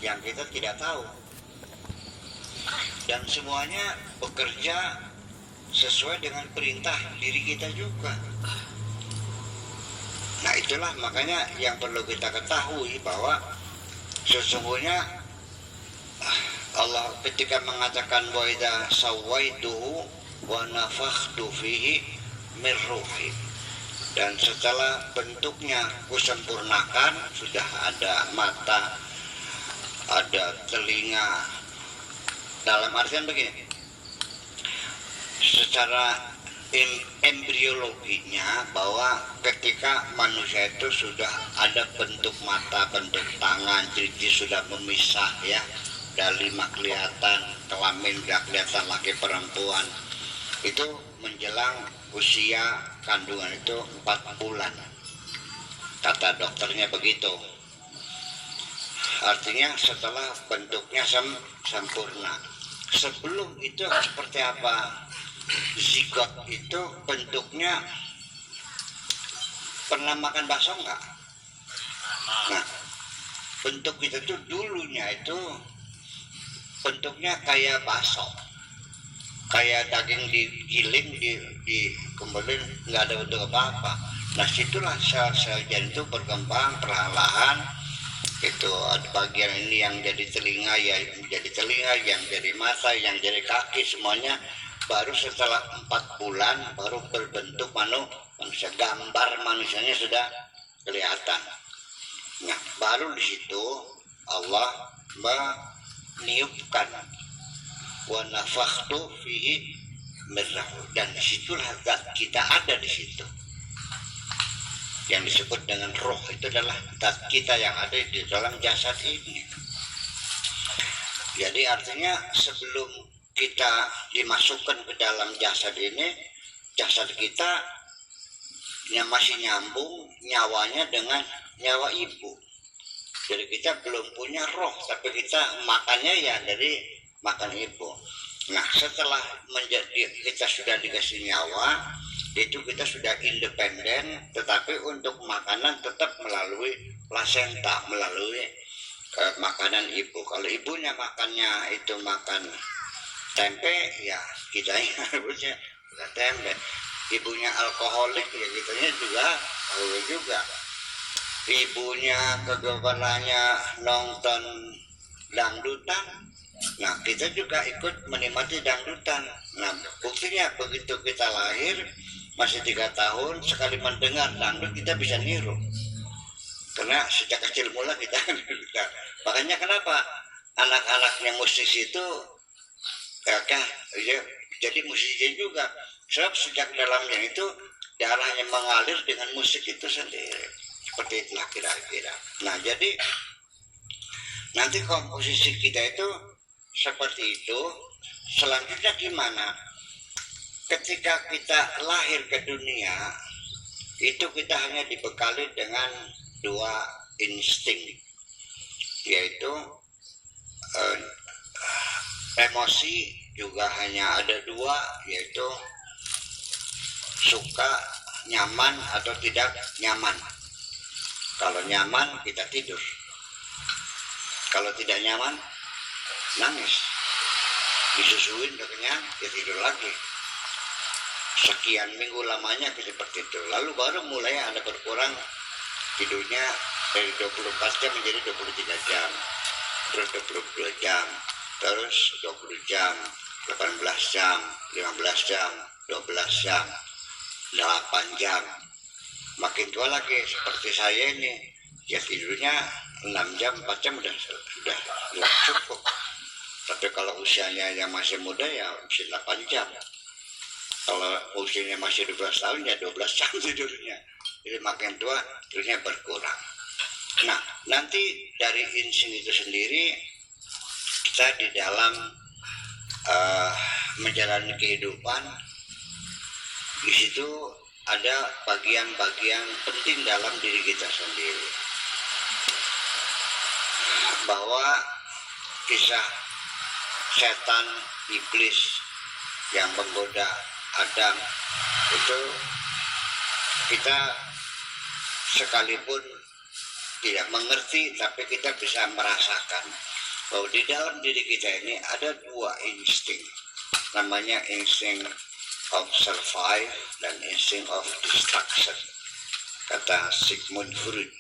yang kita tidak tahu. Dan semuanya bekerja sesuai dengan perintah diri kita juga. Nah itulah makanya yang perlu kita ketahui bahwa sesungguhnya Allah ketika mengatakan wa idza sawaituhu wa nafakhtu fihi min ruhi, dan setelah bentuknya kusempurnakan, sudah ada mata, ada telinga, dalam artian begini, secara embriologinya bahwa ketika manusia itu sudah ada bentuk mata, bentuk tangan, jadi sudah memisah ya, udah 5 kelihatan, kelamin gak kelihatan laki perempuan, itu menjelang usia kandungan itu 4 bulan, kata dokternya begitu. Artinya setelah bentuknya sempurna. Sebelum itu seperti apa? Zigot itu bentuknya, pernah makan bakso enggak? Nah, bentuk kita tuh dulunya itu bentuknya kayak bakso, kayak daging digiling, kemudian nggak ada bentuk apa-apa. Nah situlah sel-sel jantung berkembang perlahan-lahan. Itu ada bagian ini yang jadi telinga, ya jadi telinga, yang jadi mata, yang jadi kaki, semuanya baru setelah 4 bulan baru berbentuk manusia, gambar manusianya sudah kelihatan. Nah baru di situ Allah meniupkan wa nafakhtu fihi min ruhi, dan disitulah zat kita ada di situ. Yang disebut dengan roh itu adalah zat kita yang ada di dalam jasad ini. Jadi artinya sebelum kita dimasukkan ke dalam jasad ini, jasad kita yang masih nyambung nyawanya dengan nyawa ibu. Jadi kita belum punya roh, tapi kita makannya ya dari makan ibu. Nah setelah kita sudah dikasih nyawa, itu kita sudah independen, tetapi untuk makanan tetap melalui plasenta, melalui makanan ibu. Kalau ibunya makannya itu makan tempe, ya kita harusnya tempe. Ibunya alkoholik, ya kitanya juga alkoholik juga. Ibunya kegemparannya nonton dangdutan, nah kita juga ikut menikmati dangdutan. Nah buktinya begitu kita lahir masih 3 tahun, sekali mendengar dangdut kita bisa niru, karena sejak kecil mula kita. Makanya kenapa anak-anaknya musisi itu ya, jadi musisi juga, sebab sejak dalamnya itu darahnya mengalir dengan musik itu sendiri. Seperti itulah kira-kira. Nah jadi nanti komposisi kita itu seperti itu. Selanjutnya gimana? Ketika kita lahir ke dunia, itu kita hanya dibekali dengan 2 insting, yaitu emosi juga hanya ada 2, yaitu suka, nyaman atau tidak nyaman. Kalau nyaman kita tidur, kalau tidak nyaman nangis, disusuin udah kenyang dia tidur lagi. Sekian minggu lamanya seperti itu. Lalu baru mulai ada berkurang tidurnya dari 24 jam menjadi 23 jam, terus 22 jam, terus 20 jam, 18 jam, 15 jam, 12 jam, 8 jam. Makin tua lagi seperti saya ini, ya tidurnya 6 jam, 4 jam udah cukup. Tapi kalau usianya yang masih muda ya bisa 8 jam. Kalau usianya masih 12 tahun ya 12 jam tidurnya. Jadi makin tua tidurnya berkurang. Nah nanti dari insting itu sendiri kita di dalam menjalani kehidupan, di situ ada bagian-bagian penting dalam diri kita sendiri. Bahwa kisah setan iblis yang menggoda Adam itu, kita sekalipun tidak mengerti tapi kita bisa merasakan bahwa di dalam diri kita ini ada dua insting, namanya insting of survive dan insting of destruction, kata Sigmund Freud.